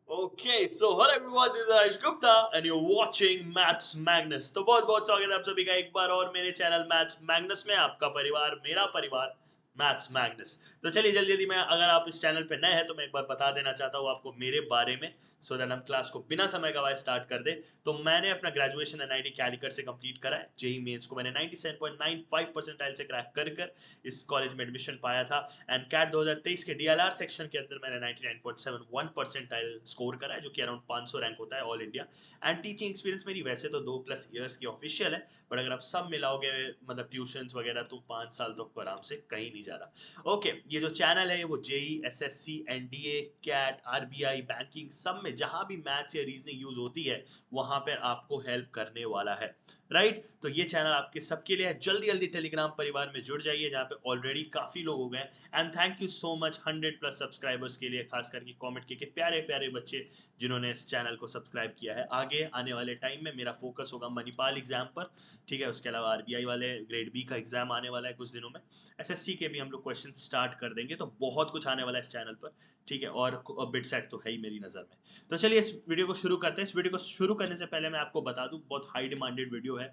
Okay, so hello everyone, this is Ash Gupta and you're watching Maths Magnus। तो बहुत बहुत स्वागत है आप सभी का एक बार और मेरे चैनल मैथ्स मैग्नस में। आपका परिवार, मेरा परिवार, मैथ्स मैग्नस। तो चलिए जल्दी जल्दी मैं, अगर आप इस चैनल पे नए हैं तो मैं एक बार बता देना चाहता हूँ आपको मेरे बारे में, सो दैट हम क्लास को बिना समय गवाए स्टार्ट कर दे। तो मैंने अपना ग्रेजुएशन एनआईटी कैलिकट से कंप्लीट करा है। जेई मेंस को मैंने 97.95 परसेंटाइल से क्रैक कर कर इस कॉलेज में एडमिशन पाया था। एंड कैट 2023 के डीएलआर सेक्शन के अंदर मैंने 99.71 परसेंटाइल स्कोर करा है, जो कि अराउंड 500 रैंक होता है all India. And teaching experience मेरी वैसे तो 2+ ईयर्स की ऑफिशियल है, बट अगर आप सब मिलाओगे मतलब ट्यूशंस वगैरह, तो 5 साल तो आपको आराम से कहीं नहीं जा रहा। ओके, ये जो चैनल है वो JE, SSC, NDA, CAT, RBI, banking, सब में जहां भी मैथ्स या रीजनिंग यूज होती है वहां पर आपको हेल्प करने वाला है। राइट, तो ये चैनल आपके सबके लिए है। जल्दी जल्दी टेलीग्राम परिवार में जुड़ जाइए, जहाँ पे ऑलरेडी काफी लोग हो गए। And thank you so much 100+ subscribers के लिए, खास करके कमेंट के प्यारे प्यारे बच्चे जिन्होंने इस चैनल को सब्सक्राइब किया है। आगे आने वाले टाइम में मेरा फोकस होगा मणिपाल एग्जाम पर, ठीक है। उसके अलावा आरबीआई वाले ग्रेड बी का एग्जाम आने वाला है कुछ दिनों में। एसएससी के भी हम लोग क्वेश्चन स्टार्ट कर देंगे, तो बहुत कुछ आने वाला है इस चैनल पर, ठीक है। और बिट सेट तो है ही मेरी नज़र में। तो चलिए इस वीडियो को शुरू करते हैं। इस वीडियो को शुरू करने से पहले मैं आपको बता दूं, बहुत हाई डिमांडेड वीडियो है।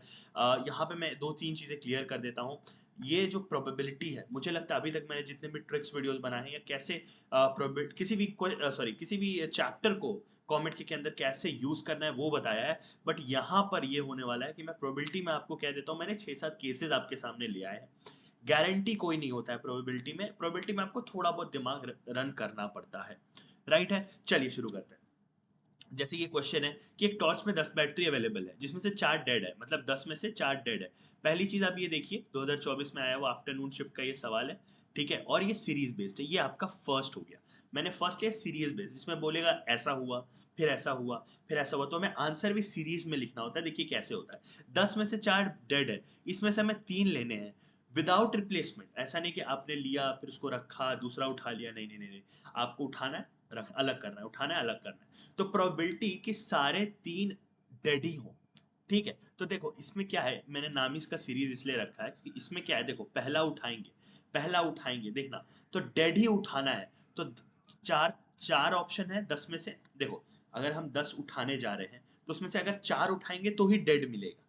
यहाँ पे मैं 2-3 चीज़ें क्लियर कर देता हूँ। ये जो प्रोबेबिलिटी है, मुझे लगता है अभी तक मैंने जितने भी ट्रिक्स वीडियोस बनाए हैं, या कैसे किसी भी चैप्टर को कॉमेंट के अंदर कैसे यूज करना है वो बताया है। बट यहाँ पर ये होने वाला है कि मैं प्रोबेबिलिटी में आपको कह देता हूँ, मैंने 6-7 केसेस आपके सामने ले आए हैं। गारंटी कोई नहीं होता है प्रोबेबिलिटी में। प्रोबेबिलिटी में आपको थोड़ा बहुत दिमाग रन करना पड़ता है। राइट है, चलिए शुरू करते हैं। जैसे ये क्वेश्चन है कि एक टॉर्च में 10 बैटरी अवेलेबल है, जिसमें से 4 डेड है, मतलब 10 में से 4 डेड है। पहली चीज आप ये देखिए, 2024 में आया वो आफ्टरनून शिफ्ट का ये सवाल है, ठीक है। और ये सीरीज बेस्ड है, ये आपका फर्स्ट हो गया। मैंने फर्स्ट लिया सीरीज बेस्ड, जिसमें बोलेगा ऐसा हुआ, फिर ऐसा हुआ, फिर ऐसा हुआ, तो हमें आंसर भी सीरीज में लिखना होता है। देखिए कैसे होता है। 10 में से 4 डेड है, इसमें से हमें 3 लेने हैं विदाउट रिप्लेसमेंट। ऐसा नहीं कि आपने लिया फिर उसको रखा, दूसरा उठा लिया, नहीं नहीं नहीं नहीं। आपको उठाना है, रख अलग करना है, उठाना है, अलग करना है। तो प्रोबेबिलिटी कि सारे 3 डेड ही हो, ठीक है। तो देखो इसमें क्या है, मैंने नाम इसका सीरीज इसलिए रखा है कि इसमें क्या है, देखो पहला उठाएंगे, पहला उठाएंगे, देखना। तो डेड ही उठाना है। तो चार चार ऑप्शन है 10 में से। देखो अगर हम 10 उठाने जा रहे हैं, तो उसमें से अगर 4 उठाएंगे तो ही डेड मिलेगा।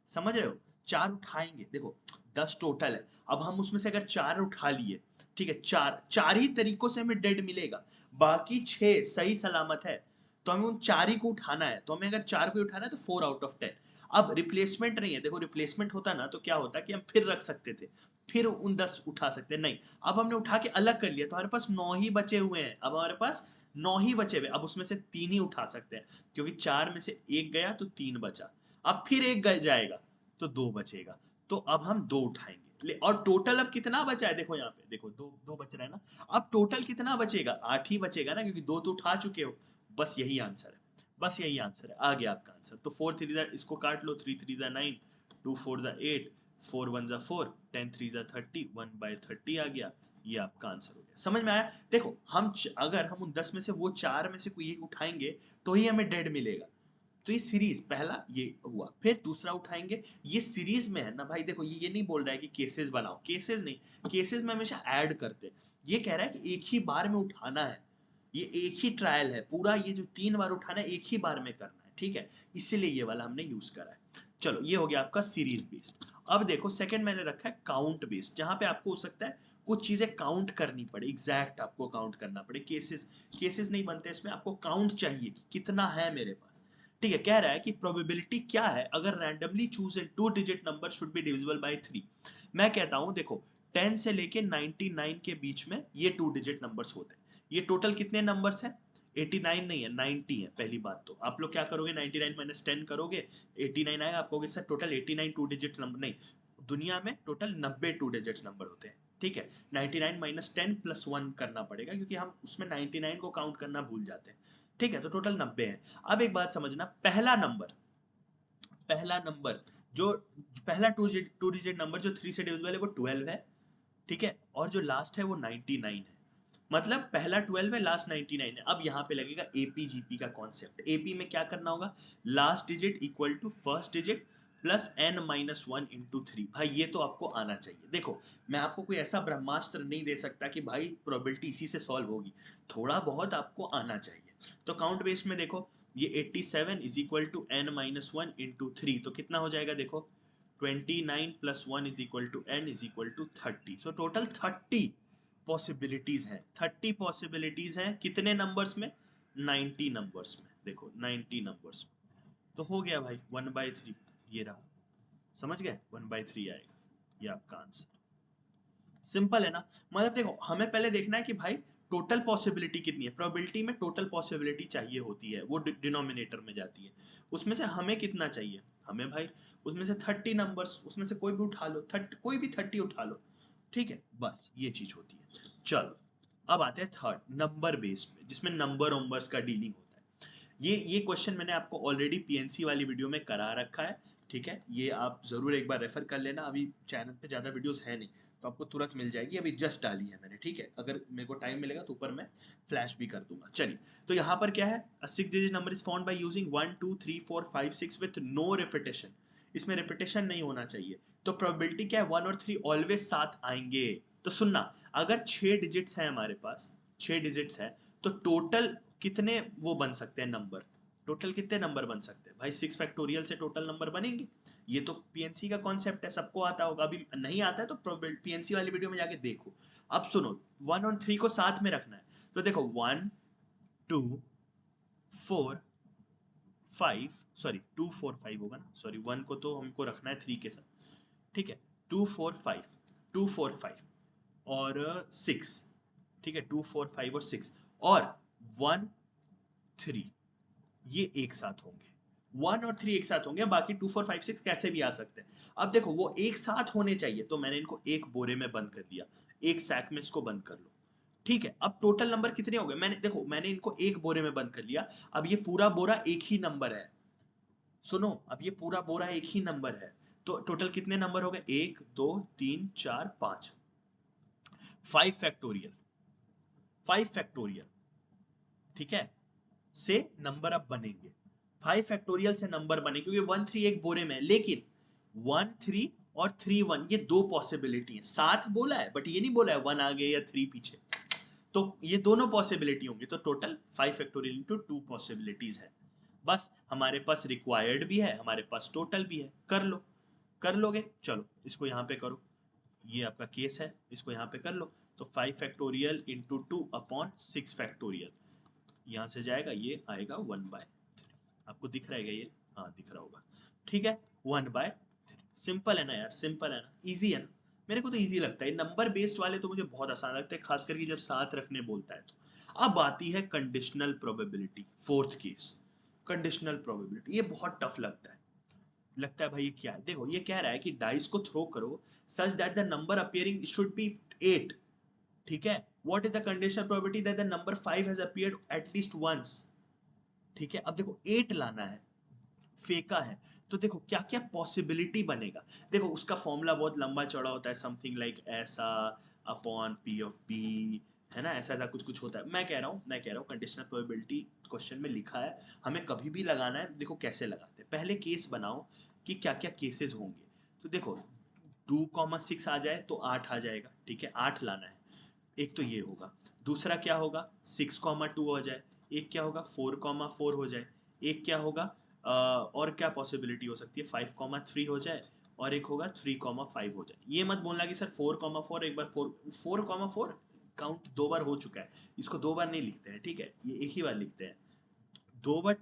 समझ रहे हो? 4 उठाएंगे, देखो 10 टोटल है। अब हम उसमें से अगर 4 उठा लिए, ठीक है, चार चार ही तरीकों से हमें डेड मिलेगा, बाकी 6 सही सलामत है। तो हमें उन 4 ही को उठाना है। तो हमें अगर 4 को उठाना है तो 4 आउट ऑफ 10। अब रिप्लेसमेंट नहीं है, देखो रिप्लेसमेंट होता ना तो क्या होता कि हम फिर रख सकते थे, फिर उन 10 उठा सकते, नहीं। अब हमने उठा के अलग कर लिया, तो हमारे पास 9 ही बचे हुए हैं। अब हमारे पास 9 ही बचे हुए, अब उसमें से 3 ही उठा सकते हैं, क्योंकि 4 में से एक गया तो 3 बचा। अब फिर एक जाएगा तो 2 बचेगा। तो अब हम 2 उठाएंगे और टोटल अब कितना बचा है, देखो यहाँ पे, देखो दो दो बच रहा है ना। अब टोटल कितना बचेगा, 8 ही बचेगा ना, क्योंकि 2 तो उठा चुके हो। बस यही आंसर है, बस यही आंसर है, आ गया आपका आंसर। तो 4 3 इसको काट लो, 3 3 9, 2 4 8, 4 1 4, 10 3 30, 1/30 आ गया। ये आपका आंसर हो गया। समझ में आया? देखो अगर हम उन 10 में से वो 4 में से कोई एक उठाएंगे तो ही हमें डेड मिलेगा। तो ये सीरीज पहला ये हुआ, फिर दूसरा उठाएंगे। ये सीरीज में है ना भाई, देखो ये नहीं बोल रहा है कि केसेस बनाओ, केसेस नहीं, केसेस में हमेशा ऐड करते हैं। ये कह रहा है कि एक ही बार में उठाना है, ये एक ही ट्रायल है पूरा, ये जो 3 बार उठाना है एक ही बार में करना है, ठीक है। इसीलिए ये वाला हमने यूज करा है। चलो ये हो गया आपका सीरीज बेस्ड। अब देखो सेकंड मैंने रखा है काउंट बेस्ड, जहां पे आपको हो सकता है कुछ चीजें काउंट करनी पड़े, एग्जैक्ट आपको काउंट करना पड़े। केसेस केसेस नहीं बनते इसमें, आपको काउंट चाहिए कि कितना है मेरे पास, ठीक है। कह रहा है कि प्रोबेबिलिटी क्या है अगर randomly choose a 2 digit number should be divisible by 3। मैं कहता हूं देखो 10 से लेके 99 के बीच में ये 2 डिजिट नंबर्स होते हैं। ये टोटल कितने नंबर्स हैं? 89 नहीं है, 90 है। पहली बात तो आप लोग क्या करोगे, 99 माइनस 10 करोगे, 89 आएगा। आप कहोगे सर टोटल 89 2 डिजिट नंबर, नहीं, दुनिया में टोटल 90 2 डिजिट नंबर होते हैं, ठीक है। 99 माइनस 10 प्लस 1 करना पड़ेगा, क्योंकि हम उसमें 99 को काउंट करना भूल जाते हैं, ठीक है। तो टोटल 90 है। अब एक बात समझना, पहला नंबर जो पहला टू डिजिट नंबर जो 3 से डिविजिबल है वो 12 है, ठीक है। और जो लास्ट है वो 99 है। मतलब पहला 12 है, लास्ट 99 है। अब यहाँ पे लगेगा एपीजीपी का कॉन्सेप्ट। एपी में क्या करना होगा, last digit equal to first digit plus n-1 × 3। भाई ये तो आपको आना चाहिए। देखो मैं आपको कोई ऐसा ब्रह्मास्त्र नहीं दे सकता कि भाई प्रोबेबिलिटी इसी से सॉल्व होगी, थोड़ा बहुत आपको आना चाहिए। तो काउंट बेस्ड में देखो ये 87 is equal to n-1 into 3, तो कितना हो जाएगा देखो 29 plus 1 is equal to n is equal to 30। So total 30 possibilities हैं, 30 पॉसिबिलिटीज हैं कितने नंबर्स में, 90 नंबर्स में। देखो 90 नंबर्स में, तो हो गया भाई 1/3, ये रहा, समझ गए, 1/3 आएगा ये आपका आंसर। सिंपल है ना, मतलब देखो हमें पहले देखना है कि भाई टोटल पॉसिबिलिटी कितनी है, प्रोबेबिलिटी में टोटल पॉसिबिलिटी चाहिए होती है, वो डिनोमिनेटर में जाती है, उसमें से हमें कितना चाहिए, हमें भाई उसमें से 30 नंबर्स, उसमें से कोई भी उठा लो, 30 कोई भी 30 उठा लो, ठीक है, बस ये चीज होती है। चलो अब आते हैं थर्ड नंबर बेस्ड में, जिसमें नंबर नंबर्स का डीलिंग होता है। ये क्वेश्चन मैंने आपको ऑलरेडी पीएनसी वाली वीडियो में करा रखा है, ठीक है, ये आप जरूर एक बार रेफर कर लेना, अभी चैनल पे ज़्यादा वीडियोस है नहीं तो आपको तुरंत मिल जाएगी, अभी जस्ट डाली है मैंने, ठीक है, अगर मेरे को टाइम मिलेगा तो ऊपर मैं फ्लैश भी कर दूंगा। चलिए, तो यहाँ पर क्या है, 6 digit number is found by using 1 2 3 4 5 6 with no repetition, इसमें रिपीटेशन नहीं होना चाहिए, तो प्रोबेबिलिटी क्या है 1 और 3 ऑलवेज साथ आएंगे। तो सुनना, अगर 6 डिजिट्स हैं हमारे पास, 6 डिजिट्स है, तो टोटल कितने वो बन सकते हैं नंबर, टोटल कितने नंबर बन सकते हैं भाई, 6 फैक्टोरियल से टोटल नंबर बनेंगे। ये तो पीएनसी का कॉन्सेप्ट है, सबको आता होगा, अभी नहीं आता है तो पीएनसी वाली वीडियो में जाके देखो। अब सुनो, 1 और 3 को साथ में रखना है, तो देखो 1 2 4 5, सॉरी 2 4 5 होगा ना, सॉरी 1 को तो हमको रखना है 3 के साथ, ठीक है, 2 4 5, 2 4 5 और 6, ठीक है, 2 4 5 और 6 और 1 3, ये एक साथ होंगे, 1 और 3 एक साथ होंगे, बाकी 2 4 5 6 कैसे भी आ सकते हैं। अब देखो वो एक साथ होने चाहिए, तो मैंने इनको एक बोरे में बंद कर दिया, एक सैक में इसको बंद कर लो, ठीक है। अब टोटल नंबर कितने हो गए, मैंने देखो मैंने इनको एक बोरे में बंद कर लिया, अब ये पूरा बोरा एक ही नंबर है, सुनो अब ये पूरा बोरा एक ही नंबर है, तो टोटल कितने नंबर हो गए, 1 2 3 4 5, 5 फैक्टोरियल, 5 फैक्टोरियल, ठीक है, से नंबर अब बनेंगे, 5 फैक्टोरियल से नंबर बने, क्योंकि 1 3 एक बोरे में है, लेकिन 1 3 और 3 1 ये दो पॉसिबिलिटी है, साथ बोला है बट ये नहीं बोला है 1 आगे या 3 पीछे, तो ये दोनों पॉसिबिलिटी होंगी, तो टोटल 5 फैक्टोरियल इंटू 2 पॉसिबिलिटीज है। बस हमारे पास रिक्वायर्ड भी है, हमारे पास टोटल भी है, कर लो, कर लोगे, चलो इसको यहाँ पे करो, ये आपका केस है, इसको यहाँ पे कर लो, तो 5 फैक्टोरियल इंटू 2 अपॉन 6 फैक्टोरियल, यहाँ से जाएगा ये आएगा 1/3, आपको दिख रहा है ये, हाँ दिख रहा होगा, ठीक है, 1/3। सिंपल है ना यार, सिंपल है ना, इजी है ना, मेरे को तो इजी लगता है, नंबर बेस्ड वाले तो मुझे बहुत आसान लगता है, खास करके जब साथ रखने बोलता है तो। अब आती है conditional probability, fourth case, conditional probability, ये बहुत टफ लगता है भाई, ये क्या है, देखो ये कह रहा है कि डाइस को थ्रो करो such that the number appearing should be 8, ठीक है, what is the conditional probability that the number 5 has appeared at least once, ठीक है। अब देखो 8 लाना है, फेंका है, तो देखो क्या क्या पॉसिबिलिटी बनेगा, देखो उसका फॉर्मूला बहुत लंबा चौड़ा होता है, समथिंग लाइक ऐसा अपॉन पी ऑफ बी, है ना, ऐसा ऐसा कुछ कुछ होता है। मैं कह रहा हूँ कंडीशनल प्रोबेबिलिटी क्वेश्चन में लिखा है, हमें कभी भी लगाना है, देखो कैसे लगाते हैं, पहले केस बनाओ कि क्या क्या केसेस होंगे, तो देखो 2,6 आ जाए तो 8 आ जाएगा, ठीक है, 8 लाना है, एक तो ये होगा, दूसरा क्या होगा 6,2 हो जाए, एक क्या होगा 4,4 हो जाए, एक क्या होगा और क्या पॉसिबिलिटी हो सकती है 5,3 हो जाए, और एक होगा 3,5 हो जाए। ये मत बोलना कि सर 4,4 एक बार 4,4 काउंट 2 बार हो चुका है, इसको 2 बार नहीं लिखते हैं, ठीक है, ये एक ही बार लिखते हैं, 2 बार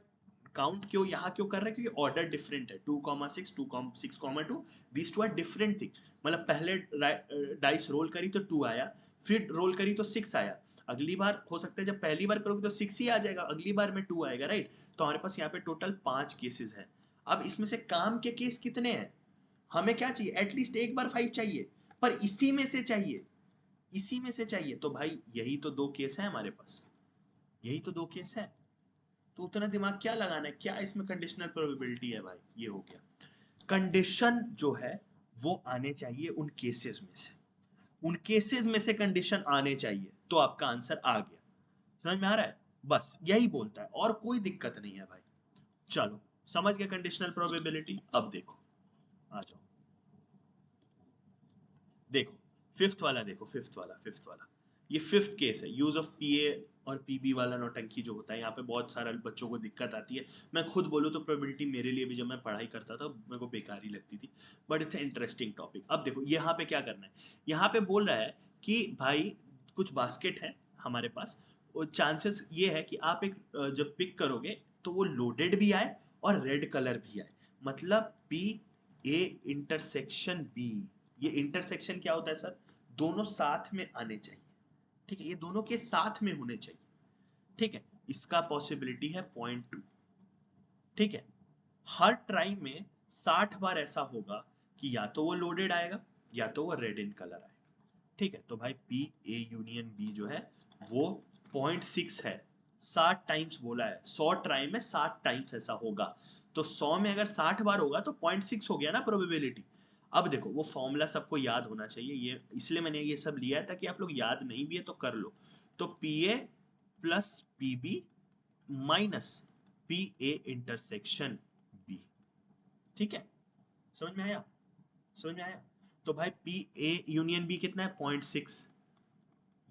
काउंट क्यों यहाँ क्यों कर रहे हैं, क्योंकि ऑर्डर डिफरेंट है, 2,6 2,6,2, these two are different thing, मतलब पहले डाइस रोल करी तो 2 आया, फिर रोल करी तो 6 आया, अगली बार हो सकता है जब पहली बार करोगे तो 6 ही आ जाएगा, अगली बार में 2 आएगा, राइट, तो हमारे पास यहाँ पे टोटल 5 केसेस हैं। अब इसमें से काम के केस कितने हैं, हमें क्या चाहिए, एटलीस्ट एक बार 5 चाहिए, पर इसी में से चाहिए, इसी में से चाहिए, तो भाई यही तो 2 केस है हमारे पास, यही तो 2 केस है, तो उतना दिमाग क्या लगाना है, क्या इसमें कंडीशनल प्रोबेबिलिटी है भाई, ये हो गया। कंडीशन जो है वो आने चाहिए उन केसेस में से, उन केसेस में से कंडीशन आने चाहिए, तो आपका आंसर आ गया, समझ में आ रहा है, बस यही बोलता है और कोई दिक्कत नहीं है भाई। चलो समझ गए कंडीशनल प्रोबेबिलिटी, अब देखो, आ जाओ, देखो फिफ्थ वाला, देखो फिफ्थ वाला, ये फिफ्थ केस है, यूज ऑफ पीए और पीबी वाला नौटंकी जो होता है, यहाँ पे बहुत सारा बच्चों को दिक्कत आती है। मैं खुद बोलूँ तो प्रोबेबिलिटी मेरे लिए भी जब मैं पढ़ाई करता था मेरे को बेकार ही लगती थी, बट इट्स इंटरेस्टिंग टॉपिक। अब देखो यहाँ पे क्या करना है, यहाँ पे बोल रहा है कि भाई कुछ बास्केट है हमारे पास, और चांसेस ये है कि आप एक जब पिक करोगे तो वो लोडेड भी आए और रेड कलर भी आए, मतलब पी ए इंटरसेक्शन बी। ये इंटरसेक्शन क्या होता है सर, दोनों साथ में आने चाहिए, ठीक है, ये दोनों के साथ में होने चाहिए, ठीक है। इसका पॉसिबिलिटी है 0.2, ठीक है। हर ट्राई में 60 बार ऐसा होगा कि या तो वो लोडेड आएगा या तो वो रेड इन कलर आएगा, ठीक है। तो भाई पी ए यूनियन बी जो है वो 0.6 है, 60 टाइम्स बोला है, 100 ट्राई में 60 टाइम्स ऐसा होगा, तो 100 में अगर 60 बार होगा तो 0.6 हो गया ना प्रोबेबिलिटी। अब देखो वो फॉर्मूला सबको याद होना चाहिए, ये इसलिए मैंने ये सब लिया है ताकि आप लोग याद नहीं भी है तो कर लो। तो P A plus P B minus P A intersection B, ठीक है। समझ में आया, समझ में आया। तो भाई पी ए यूनियन बी कितना है, 0.6।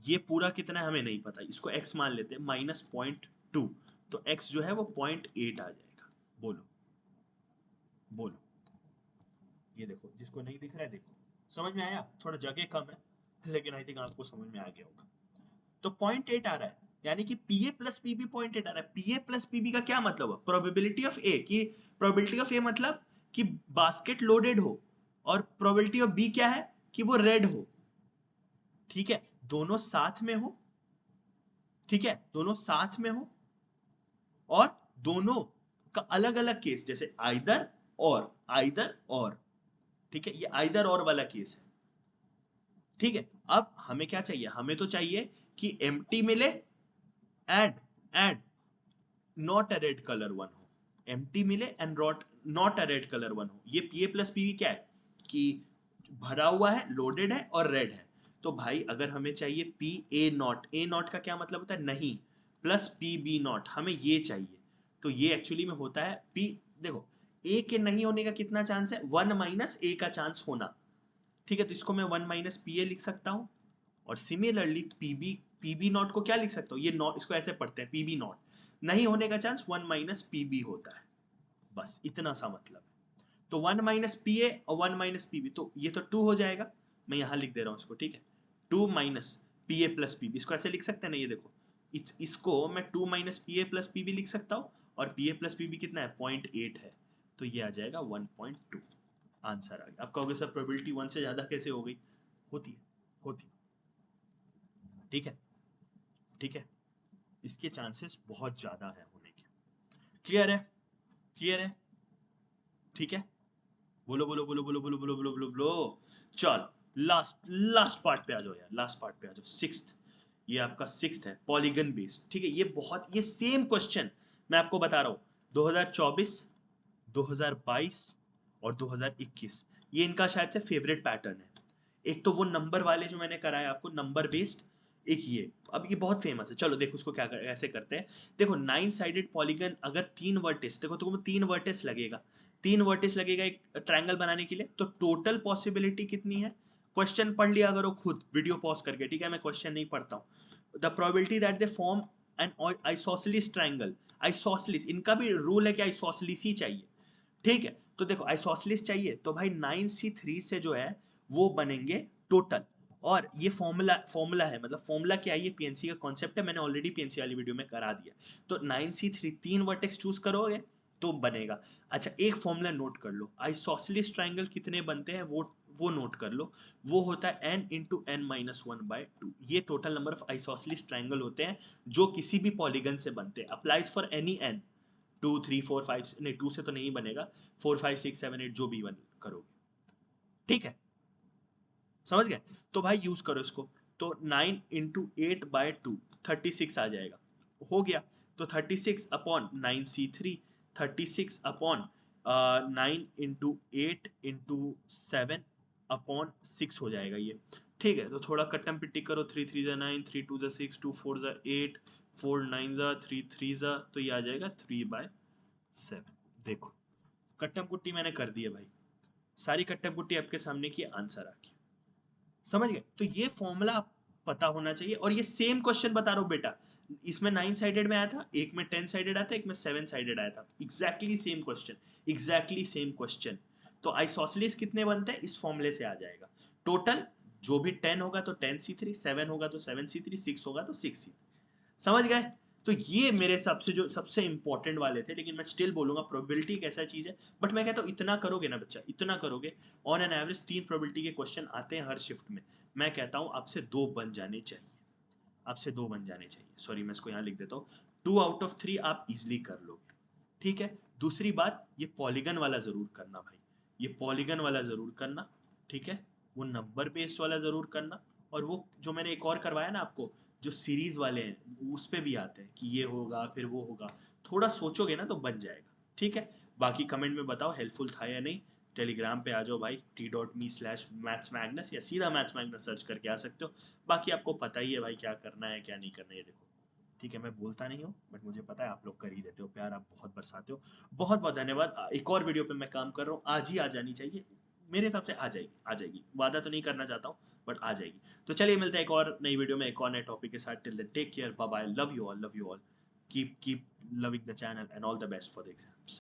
ये पूरा कितना है हमें नहीं पता, इसको x मान लेते हैं, -0.2, तो x जो है वो 0.8 आ जाएगा। बोलो बोलो, ये देखो, जिसको नहीं दिख रहा है देखो, समझ में आया। थोड़ा जगह कम है लेकिन आई थिंक आपको समझ में आ गया होगा। तो 0.8 आ रहा है, यानी कि पीए प्लस पीबी 0.8 आ रहा है। पीए प्लस पीबी का क्या मतलब है, प्रोबेबिलिटी ऑफ ए की, प्रोबेबिलिटी ऑफ ए मतलब कि बास्केट लोडेड हो, और प्रोबेबिलिटी ऑफ बी क्या है कि वो रेड हो, ठीक है, दोनों साथ में हो, ठीक है, दोनों साथ में हो, और दोनों का अलग अलग केस, जैसे आइदर और, ठीक है, ये आइदर और वाला केस है, ठीक है। अब हमें क्या चाहिए, हमें तो चाहिए कि एम्प्टी मिले and and not a red colour one हो, एम्प्टी मिले and not a red colour one हो। ये पीए प्लस पीवी क्या है कि भरा हुआ है, लोडेड है और रेड है। तो भाई अगर हमें चाहिए पी ए नॉट का क्या मतलब होता है, नहीं, प्लस पी बी नॉट, हमें ये चाहिए। तो ये एक्चुअली में होता है पी, देखो ए के नहीं होने का कितना चांस है, 1 माइनस ए का चांस होना, ठीक है। तो इसको मैं 1 माइनस पी ए लिख सकता हूँ, और सिमिलरली पीबी नॉट को क्या लिख सकता हूँ, ये नॉट, इसको ऐसे पढ़ते हैं, पीबी नॉट नहीं होने का चांस 1 माइनस पीबी होता है, बस इतना सा मतलब है। तो 1 माइनस पी ए और 1 माइनस पीबी, तो ये तो 2 हो जाएगा, मैं यहाँ लिख दे रहा हूँ इसको, ठीक है। 2 minus P A plus P B, इसको ऐसे लिख सकते हैं ना, ये देखो, इसको मैं 2 minus P A plus P B लिख सकता हूँ, और पी ए प्लस पीबी कितना है, 0.8 है, तो ये आ जाएगा 1.2, आंसर आ गया। आप कहोगे सर प्रोबेबिलिटी 1 से ज़्यादा कैसे हो गई, होती है, होती है, ठीक है, ठीक है, इसके चांसेस बहुत ज़्यादा है होने के। क्लियर है, क्लियर है, ठीक है। बोलो बोलो बोलो बोलो बोलो बोलो बोलो बोलो बोलो। चल लास्ट लास्ट पार्ट पे आ जाओ यार, लास्ट पार्ट पे आ जाओ, सिक्स्थ, ये आपका सिक्स्थ है, पॉलीगन बेस्ड, ठीक है। ये बहुत, ये सेम क्वेश्चन मैं आपको बता रहा हूँ, 2024, 2022 और 2021, ये इनका शायद से फेवरेट पैटर्न है। एक तो वो नंबर वाले जो मैंने कराया आपको, नंबर बेस्ड, एक ये, अब ये बहुत फेमस है। चलो देखो उसको क्या ऐसे करते हैं, देखो 9 साइडेड पॉलीगन, अगर 3 वर्टेस, देखो तुमको 3 वर्टेस लगेगा, 3 वर्टेस लगेगा एक ट्रायंगल बनाने के लिए, तो टोटल पॉसिबिलिटी कितनी है, क्वेश्चन पढ़ लिया करो खुद वीडियो पॉज करके, ठीक है, मैं क्वेश्चन नहीं पढ़ता हूँ। The probability that they form an isosceles triangle, isosceles, इनका भी रूल है कि आइसोसेलिस ही चाहिए, ठीक है। तो देखो आइसोसेलिस चाहिए, तो भाई 9C3 से जो है वो बनेंगे टोटल, और ये फॉर्मूला है, मतलब फॉर्मूला क्या है, ये पीएनसी का कॉन्सेप्ट है, मैंने ऑलरेडी पीएनसी वाली वीडियो में करा दिया। तो 9C3 3 वर्टेक्स चूज करोगे तो बनेगा। अच्छा एक फॉर्मूला नोट कर लो, आइसोसेलिस ट्रायंगल कितने बनते हैं वो नोट कर लो, वो होता है n इंटू एन माइनस 1/2, ये total number of isosceles triangle होते हैं जो किसी भी पॉलीगन से बनते हैं, अप्लाइज फॉर एनी n, 2 3 4 5, नहीं 2 से तो नहीं बनेगा, 4 5 6 7 8 जो भी बन करोगे, ठीक है, समझ गए। तो भाई यूज करो इसको, तो 9 इंटू 8/2 36 आ जाएगा, हो गया। तो 36 upon 9C3, 36 upon 9 into 8 into 7 upon 6 हो जाएगा ये, ठीक है। तो थोड़ा कट्टम पिट्टी करो, 3 3 9, 3 2 6, 2 4 8, 4 9 3 3, तो ये आ जाएगा 3/7। देखो कट्टम कुट्टी मैंने कर दी है भाई, सारी कट्टम कुट्टी आपके सामने की, आंसर आ गया, समझ गए। तो ये फॉर्मूला पता होना चाहिए, और ये सेम क्वेश्चन बता रहा हूँ बेटा, इसमें 9 साइडेड में आया था, एक में 10 साइडेड आया था, एक में 7 साइडेड आया था, exactly same question, exactly same question. तो आइसोसेलेस कितने बनते हैं, इस फॉर्मूले से आ जाएगा। टोटल जो भी 10 होगा तो 10C3, 7 होगा तो 7C3, 6 होगा तो 6C3। समझ गए? तो ये मेरे हिसाब से जो सबसे इंपॉर्टेंट वाले थे, लेकिन मैं स्टिल बोलूंगा प्रोबेबिलिटी एक ऐसा चीज है, बट मैं कहता हूँ इतना करोगे ना बच्चा, इतना करोगे, ऑन एन एवरेज 3 प्रोबेबिलिटी के क्वेश्चन आते हैं हर शिफ्ट में, मैं कहता हूँ आपसे 2 बन जाने चाहिए, आपसे 2 बन जाने चाहिए। सॉरी, मैं इसको यहाँ लिख देता हूँ, 2 आउट ऑफ 3 आप इजिली कर लोगे। ठीक है, दूसरी बात, ये पॉलीगन वाला जरूर करना भाई, ये पॉलीगन वाला जरूर करना। ठीक है, वो नंबर बेस्ड वाला जरूर करना। और वो जो मैंने एक और करवाया ना आपको, जो सीरीज वाले हैं उस पे भी आते हैं कि ये होगा फिर वो होगा, थोड़ा सोचोगे ना तो बन जाएगा। ठीक है, बाकी कमेंट में बताओ हेल्पफुल था या नहीं। टेलीग्राम पे आ जाओ भाई, t.me/mathsmagnus, या सीधा मैथ्स मैग्नस सर्च करके आ सकते हो। बाकी आपको पता ही है भाई क्या करना है क्या नहीं करना है, ये देखो। ठीक है, मैं बोलता नहीं हूँ बट मुझे पता है आप लोग कर ही देते हो, प्यार आप बहुत बरसाते हो। बहुत बहुत धन्यवाद। एक और वीडियो पे मैं काम कर रहा हूँ, आज ही आ जानी चाहिए, मेरे हिसाब से आ जाएगी, आ जाएगी, वादा तो नहीं करना चाहता हूँ बट आ जाएगी। तो चलिए मिलते हैं एक और नई वीडियो में एक और नए टॉपिक के साथ। Till then take care, bye bye, love you all, love you all, keep loving the channel and all the best for the exams.